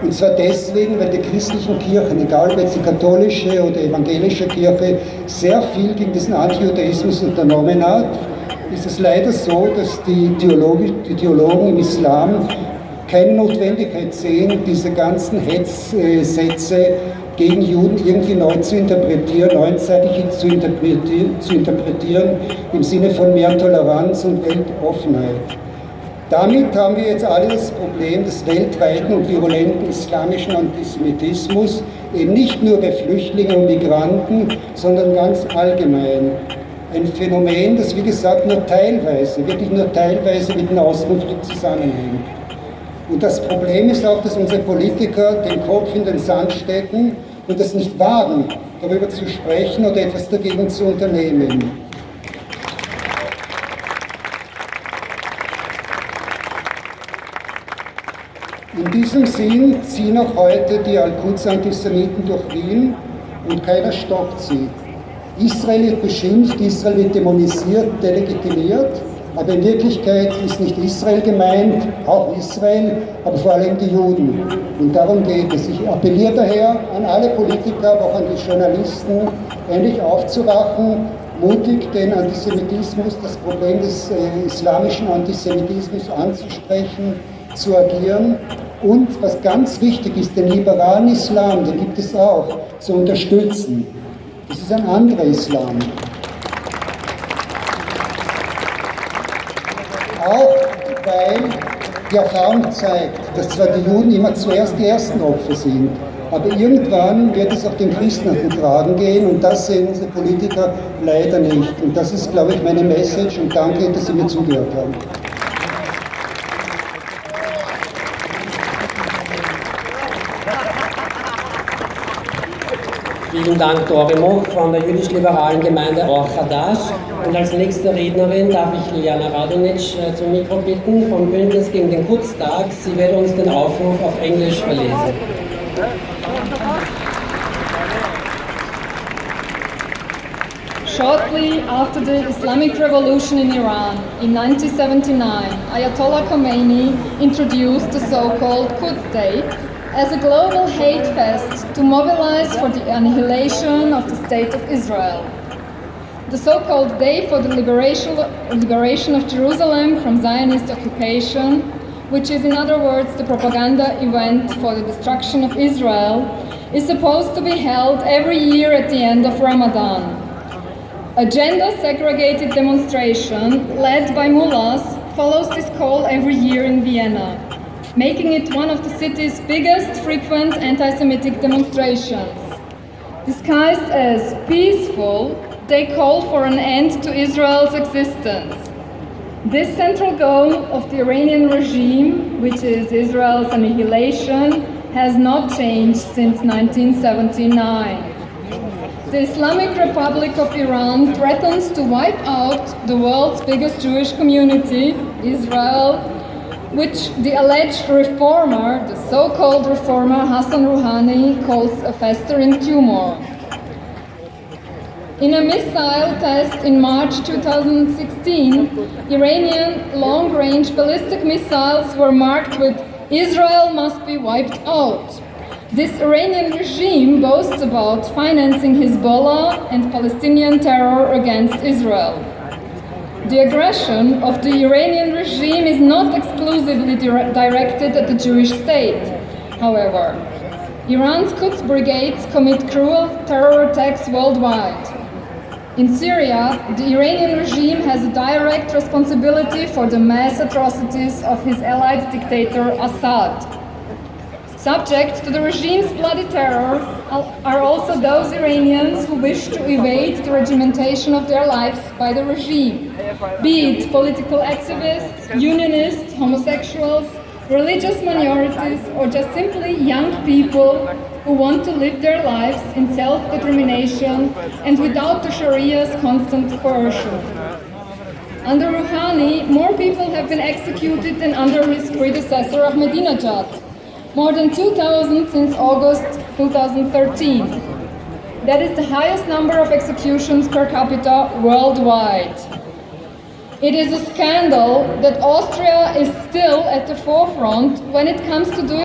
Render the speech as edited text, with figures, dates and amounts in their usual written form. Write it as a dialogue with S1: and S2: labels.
S1: Und zwar deswegen, weil die christlichen Kirchen, egal ob jetzt die katholische oder evangelische Kirche, sehr viel gegen diesen Antijudaismus unternommen hat. Ist es leider so, dass die Theologen im Islam keine Notwendigkeit sehen, diese ganzen Hetzsätze gegen Juden irgendwie neu zu interpretieren, neuzeitig zu interpretieren im Sinne von mehr Toleranz und Weltoffenheit. Damit haben wir jetzt alle das Problem des weltweiten und virulenten islamischen Antisemitismus, eben nicht nur bei Flüchtlingen und Migranten, sondern ganz allgemein. Ein Phänomen, das wie gesagt nur teilweise, wirklich nur teilweise mit dem Außenkonflikt zusammenhängt. Und das Problem ist auch, dass unsere Politiker den Kopf in den Sand stecken und es nicht wagen, darüber zu sprechen oder etwas dagegen zu unternehmen. In diesem Sinn ziehen auch heute die Al-Quds-Antisemiten durch Wien und keiner stoppt sie. Israel wird beschimpft, Israel wird dämonisiert, delegitimiert, aber in Wirklichkeit ist nicht Israel gemeint, auch Israel, aber vor allem die Juden. Und darum geht es. Ich appelliere daher an alle Politiker, aber auch an die Journalisten, endlich aufzuwachen, mutig den Antisemitismus, das Problem des islamischen Antisemitismus anzusprechen, zu agieren und, was ganz wichtig ist, den liberalen Islam, den gibt es auch, zu unterstützen. Das ist ein anderer Islam. Auch weil die Erfahrung zeigt, dass zwar die Juden immer zuerst die ersten Opfer sind, aber irgendwann wird es auch den Christen an den Kragen gehen und das sehen unsere Politiker leider nicht. Und das ist, glaube ich, meine Message und danke, dass Sie mir zugehört haben.
S2: Vielen Dank, Dori Moch von der jüdisch-liberalen Gemeinde Al-Quds-Tag. Und als nächste Rednerin darf ich Liana Radonic zum Mikro bitten vom Bündnis gegen den Al-Quds-Tag. Sie wird uns den Aufruf auf Englisch verlesen.
S3: Shortly after the Islamic Revolution in Iran in 1979, Ayatollah Khomeini introduced the so-called Quds-Tag as a global hate fest to mobilize for the annihilation of the State of Israel. The so-called Day for the Liberation of Jerusalem from Zionist occupation, which is in other words the propaganda event for the destruction of Israel, is supposed to be held every year at the end of Ramadan. A gender-segregated demonstration led by mullahs follows this call every year in Vienna, making it one of the city's biggest frequent anti-Semitic demonstrations. Disguised as peaceful, they call for an end to Israel's existence. This central goal of the Iranian regime, which is Israel's annihilation, has not changed since 1979. The Islamic Republic of Iran threatens to wipe out the world's biggest Jewish community, Israel, which the alleged reformer, the so-called reformer Hassan Rouhani, calls a festering tumor. In a missile test in March 2016, Iranian long-range ballistic missiles were marked with "Israel must be wiped out." This Iranian regime boasts about financing Hezbollah and Palestinian terror against Israel. The aggression of the Iranian regime is not exclusively directed at the Jewish state. However, Iran's Quds brigades commit cruel terror attacks worldwide. In Syria, the Iranian regime has a direct responsibility for the mass atrocities of his allied dictator Assad. Subject to the regime's bloody terror are also those Iranians who wish to evade the regimentation of their lives by the regime, be it political activists, unionists, homosexuals, religious minorities, or just simply young people who want to live their lives in self-determination and without the Sharia's constant coercion. Under Rouhani, more people have been executed than under his predecessor Ahmadinejad. More than 2,000 since August 2013. That is the highest number of executions per capita worldwide. It is a scandal that Austria is still at the forefront when it comes to doing